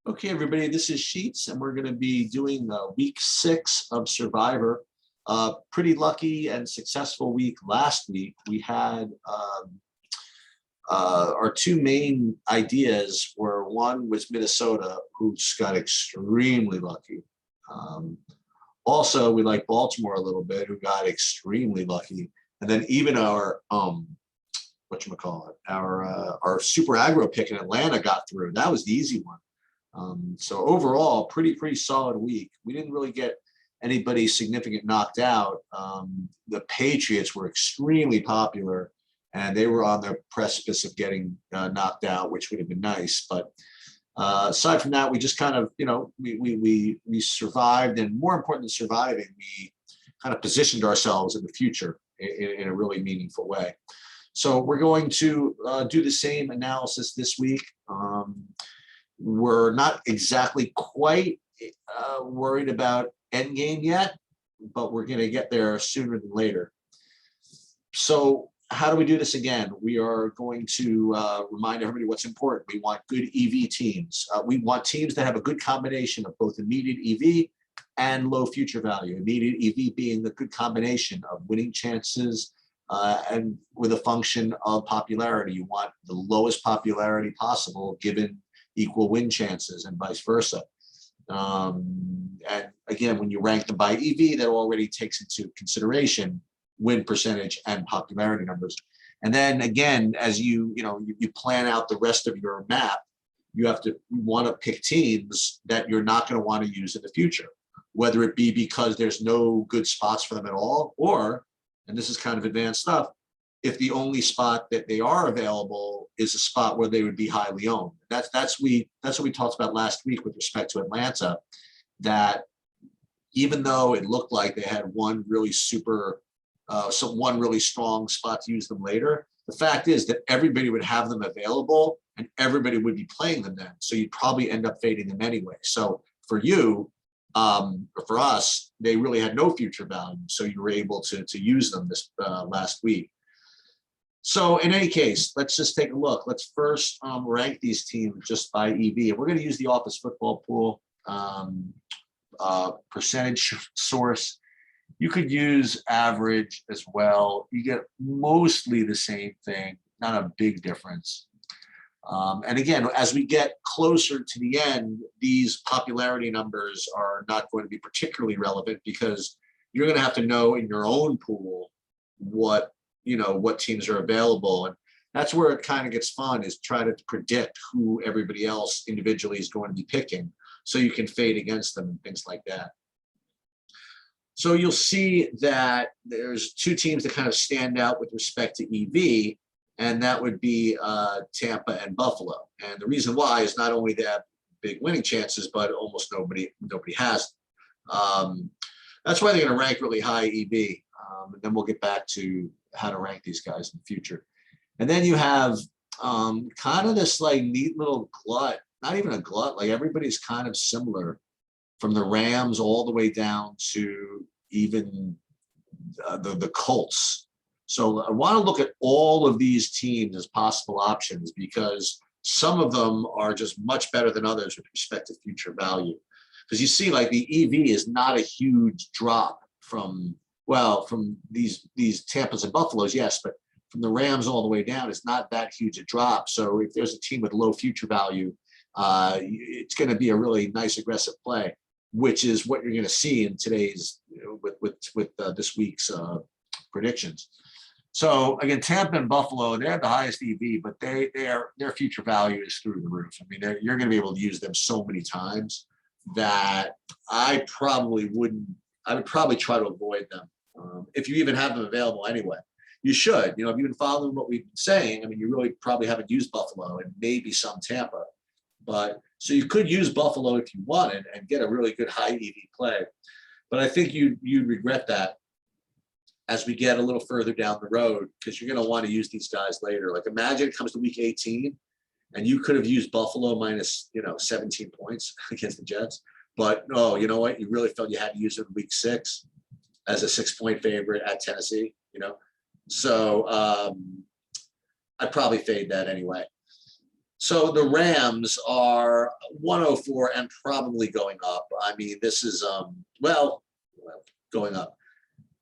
Okay, everybody, this is Sheets, and we're going to be doing week 6 of Survivor. Pretty lucky and successful week last week. We had our two main ideas were one was Minnesota, who just got extremely lucky. Um, Also, we like Baltimore a little bit, who got extremely lucky. And then even our whatchamacallit, our super aggro pick in Atlanta got through. That was the easy one. So overall, pretty solid week. We didn't really get anybody significant knocked out. The Patriots were extremely popular, and they were on the precipice of getting knocked out, which would have been nice. But aside from that, we just kind of, we survived, and more important than surviving, we kind of positioned ourselves in the future in a really meaningful way. So we're going to do the same analysis this week. We're not exactly quite worried about endgame yet, but we're going to get there sooner than later. So how do we do this again? We are going to remind everybody what's important. We want good EV teams. We want teams that have a good combination of both immediate EV and low future value. Immediate EV being the good combination of winning chances and with a function of popularity. You want the lowest popularity possible given equal win chances and vice versa. And again, when you rank them by EV, that already takes into consideration win percentage and popularity numbers. And then again, as you plan out the rest of your map, you want to pick teams that you're not going to want to use in the future, whether it be because there's no good spots for them at all, or, and this is kind of advanced stuff, if the only spot that they are available is a spot where they would be highly owned. That's what we talked about last week with respect to Atlanta, that even though it looked like they had one really one really strong spot to use them later, the fact is that everybody would have them available and everybody would be playing them then. So you'd probably end up fading them anyway. So for you, or for us, they really had no future value. So you were able to use them this last week. So in any case, let's just take a look. Let's first rank these teams just by EV. And we're going to use the Office Football Pool percentage source. You could use average as well. You get mostly the same thing, not a big difference. And again, as we get closer to the end, these popularity numbers are not going to be particularly relevant because you're going to have to know in your own pool what teams are available. And that's where it kind of gets fun, is try to predict who everybody else individually is going to be picking so you can fade against them and things like that. So you'll see that there's two teams that kind of stand out with respect to EV, and that would be Tampa and Buffalo. And the reason why is not only they have big winning chances, but almost nobody has. That's why they're going to rank really high EV. And then we'll get back to how to rank these guys in the future. And then you have kind of this like neat little glut, not even a glut, like everybody's kind of similar, from the Rams all the way down to even the Colts. So I want to look at all of these teams as possible options because some of them are just much better than others with respect to future value. Because you see, like the EV is not a huge drop from these Tampas and Buffaloes, yes, but from the Rams all the way down, it's not that huge a drop. So if there's a team with low future value, it's going to be a really nice aggressive play, which is what you're going to see in today's with this week's predictions. So again, Tampa and Buffalo, they have the highest EV, but their future value is through the roof. I mean, you're going to be able to use them so many times that I would probably try to avoid them if you even have them available anyway. You should, if you've been following what we've been saying, I mean, you really probably haven't used Buffalo and maybe some Tampa. But so you could use Buffalo if you wanted and get a really good high EV play. But I think you'd regret that as we get a little further down the road, because you're going to want to use these guys later. Like imagine it comes to week 18 and you could have used Buffalo minus 17 points against the Jets. But no, you know what? You really felt you had to use it in week 6 as a 6-point favorite at Tennessee, So I'd probably fade that anyway. So the Rams are 104 and probably going up. I mean, this is well, going up.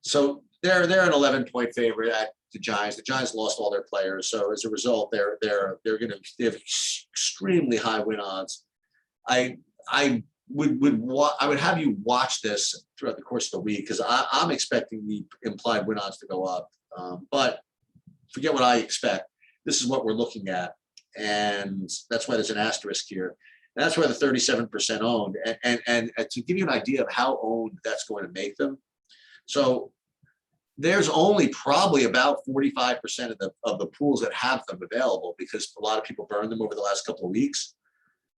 So they're an 11-point favorite at the Giants. The Giants lost all their players, so as a result, they have extremely high win odds. I I would have you watch this throughout the course of the week because I'm expecting the implied win odds to go up. But forget what I expect. This is what we're looking at, and that's why there's an asterisk here. And that's why the 37% owned, and to give you an idea of how owned that's going to make them. So there's only probably about 45% of the pools that have them available because a lot of people burned them over the last couple of weeks.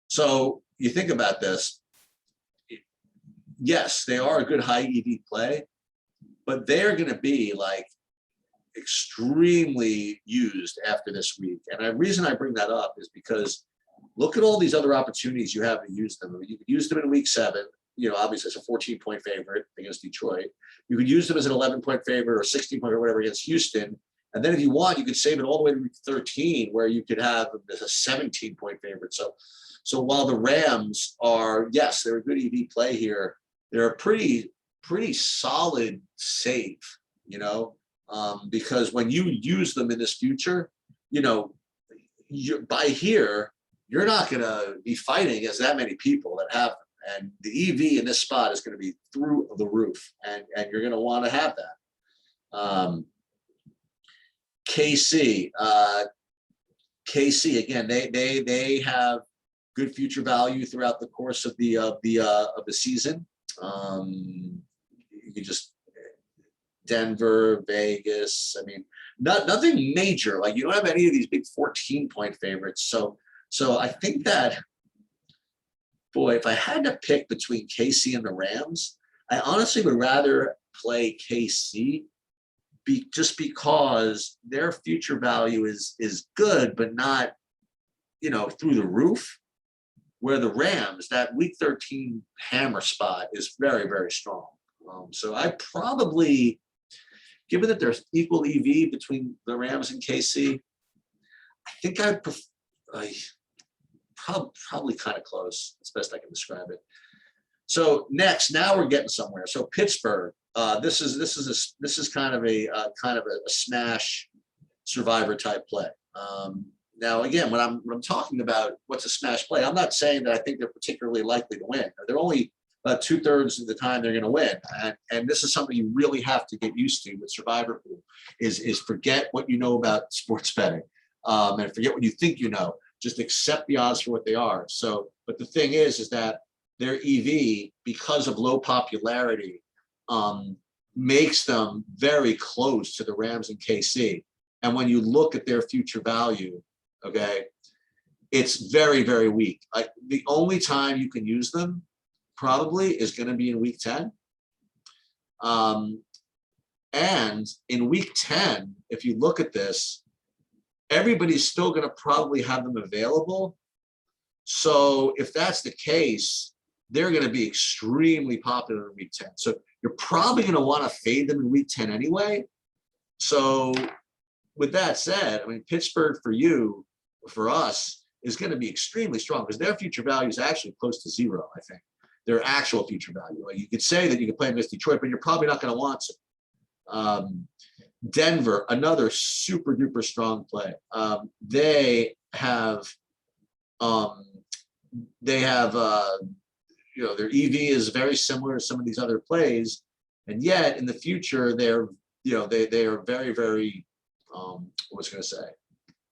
So you think about this. Yes, they are a good high EV play, but they're going to be like extremely used after this week. And the reason I bring that up is because look at all these other opportunities you have to use them. You could use them in week 7. You know, obviously it's a 14-point favorite against Detroit. You could use them as an 11-point favorite or 16-point or whatever against Houston. And then if you want, you could save it all the way to week 13, where you could have them as a 17-point favorite. So while the Rams are, yes, they're a good EV play here, they're a pretty solid save, you know, because when you use them in this future, you know, by here, you're not going to be fighting against that many people that have them. And the EV in this spot is going to be through the roof, and you're going to want to have that. KC again, they have good future value throughout the course of the season. You just Denver, Vegas. I mean, nothing major. Like you don't have any of these big 14-point favorites. So I think that, boy, if I had to pick between KC and the Rams, I honestly would rather play KC just because their future value is good, but not, you know, through the roof. Where the Rams, that week 13 hammer spot is very, very strong. So I probably, given that there's equal EV between the Rams and KC, I think I'd probably kind of close. That's best I can describe it. So now we're getting somewhere. So Pittsburgh, this is kind of a smash survivor type play. Now, again, when I'm talking about what's a smash play, I'm not saying that I think they're particularly likely to win. They're only about 2/3 of the time they're going to win, and this is something you really have to get used to with Survivor Pool. Is forget what you know about sports betting, and forget what you think you know. Just accept the odds for what they are. So, but the thing is that their EV, because of low popularity, makes them very close to the Rams and KC. And when you look at their future value, okay, it's very, very weak. The only time you can use them probably is going to be in week 10. And in week 10, if you look at this, everybody's still going to probably have them available. So if that's the case, they're going to be extremely popular in week 10. So you're probably going to want to fade them in week 10 anyway. So with that said, I mean, Pittsburgh for us, is going to be extremely strong because their future value is actually close to 0, I think. Their actual future value. Like you could say that you can play against Detroit, but you're probably not going to want to. Denver, another super duper strong play. They have you know, their EV is very similar to some of these other plays, and yet in the future they are very, very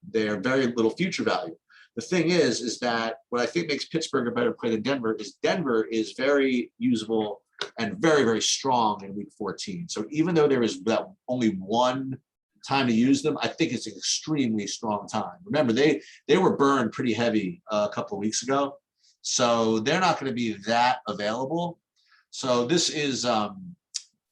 they are very little future value. The thing is that what I think makes Pittsburgh a better play than Denver is very usable and very, very strong in week 14. So even though there is that only one time to use them, I think it's an extremely strong time. Remember, they were burned pretty heavy a couple of weeks ago, so they're not going to be that available. So this is a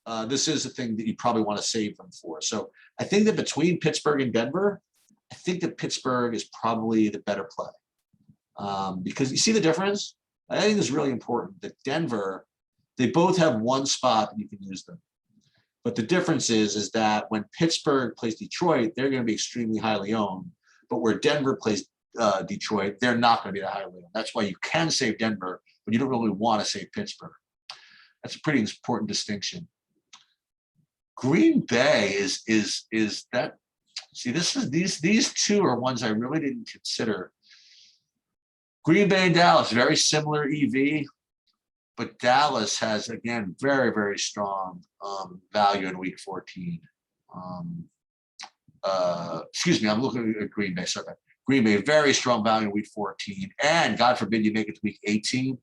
thing that you probably want to save them for. So I think that between Pittsburgh and Denver, I think that Pittsburgh is probably the better play because you see the difference. I think it's really important that Denver, they both have one spot that you can use them. But the difference is that when Pittsburgh plays Detroit, they're going to be extremely highly owned. But where Denver plays Detroit, they're not going to be that highly owned. That's why you can save Denver, but you don't really want to save Pittsburgh. That's a pretty important distinction. Green Bay is that. See, these two are ones I really didn't consider. Green Bay and Dallas, very similar EV, but Dallas has, again, very, very strong value in week 14. Excuse me, I'm looking at Green Bay. Sorry. Green Bay, very strong value in week 14. And God forbid you make it to week 18.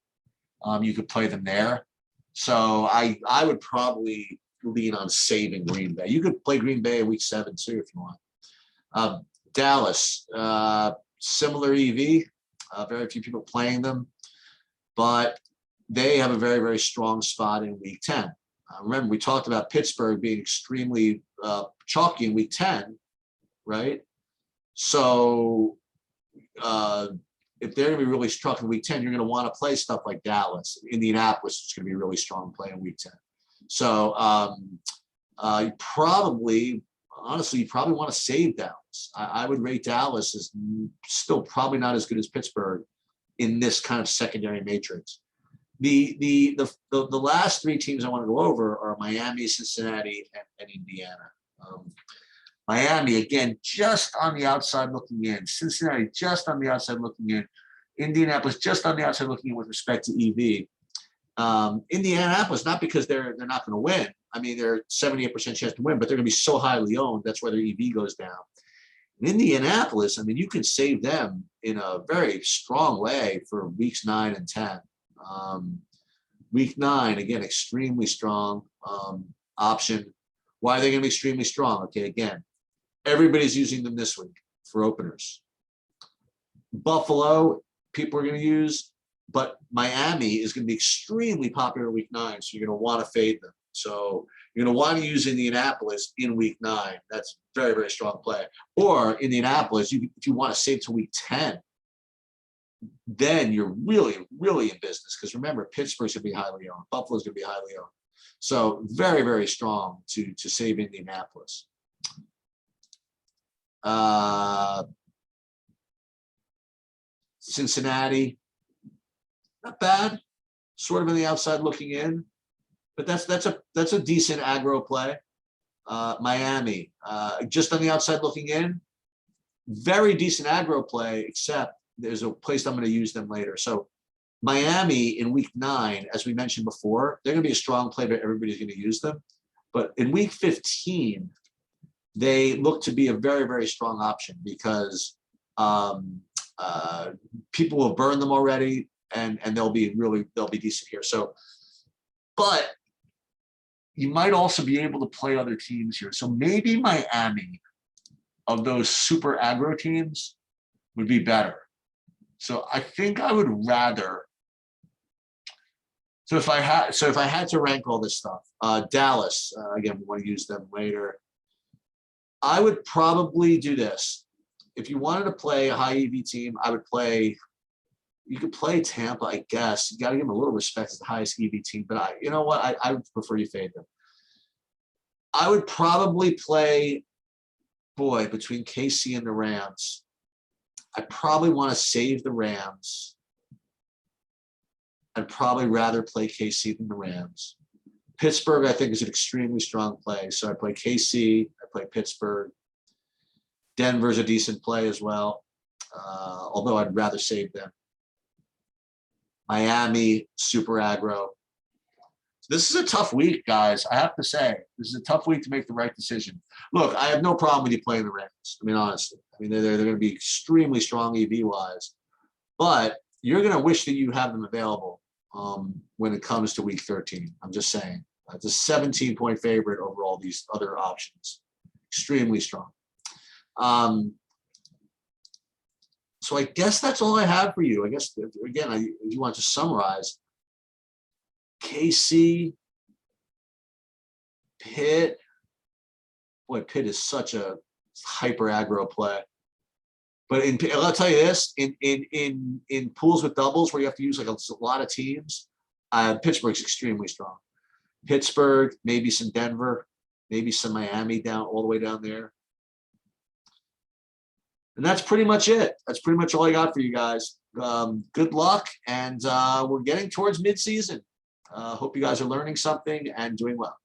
You could play them there. So I would probably lean on saving Green Bay. You could play Green Bay in week 7 too if you want. Dallas, similar EV. Very few people playing them, but they have a very, very strong spot in week 10. Remember, we talked about Pittsburgh being extremely chalky in week 10, right? So if they're going to be really strong in week 10, you're going to want to play stuff like Dallas. Indianapolis is going to be a really strong play in week 10. So you probably want to save Dallas. I would rate Dallas as still probably not as good as Pittsburgh in this kind of secondary matrix. The last three teams I want to go over are Miami, Cincinnati, and Indiana. Miami, again, just on the outside looking in. Cincinnati, just on the outside looking in. Indianapolis, just on the outside looking in with respect to EV. Indianapolis, not because they're not going to win. I mean, they're 78% chance to win, but they're going to be so highly owned. That's why their EV goes down. In Indianapolis, I mean, you can save them in a very strong way for weeks 9 and 10. Week 9, again, extremely strong option. Why are they going to be extremely strong? Okay, again, everybody's using them this week for openers. Buffalo, people are going to use, but Miami is going to be extremely popular week 9, so you're going to want to fade them. So you're going to want to use Indianapolis in week 9. That's very, very strong play. Or Indianapolis, if you want to save to week 10, then you're really, really in business. Because remember, Pittsburgh's going to be highly owned. Buffalo's going to be highly owned. So very, very strong to save Indianapolis. Cincinnati, not bad. Sort of on the outside looking in. But that's a decent aggro play. Miami, just on the outside looking in, very decent aggro play, except there's a place I'm going to use them later. So Miami in week 9, as we mentioned before, they're going to be a strong play, but everybody's going to use them. But in week 15, they look to be a very, very strong option because people will burn them already, and they'll be decent here. So, but you might also be able to play other teams here. So maybe Miami, of those super aggro teams, would be better. So I think I would rather. So if I had to rank all this stuff, Dallas, again, we want to use them later. I would probably do this. If you wanted to play a high EV team, I would play. You could play Tampa, I guess. You got to give them a little respect as the highest EV team, but you know what? I would prefer you fade them. I would probably play, between KC and the Rams. I probably want to save the Rams. I'd probably rather play KC than the Rams. Pittsburgh, I think, is an extremely strong play. So I play KC, I play Pittsburgh. Denver's a decent play as well, although I'd rather save them. Miami, super aggro. This is a tough week, guys. I have to say, this is a tough week to make the right decision. Look, I have no problem with you playing the Rams. I mean, honestly, they're going to be extremely strong EV-wise, but you're going to wish that you have them available when it comes to week 13. I'm just saying. It's a 17-point favorite over all these other options. Extremely strong. So I guess that's all I have for you. I guess, again, if you want to summarize, KC, Pitt. Boy, Pitt is such a hyper aggro play. But I'll tell you this: in pools with doubles where you have to use like a lot of teams, Pittsburgh's extremely strong. Pittsburgh, maybe some Denver, maybe some Miami down all the way down there. And that's pretty much it. That's pretty much all I got for you guys. Good luck, and we're getting towards mid-season. Hope you guys are learning something and doing well.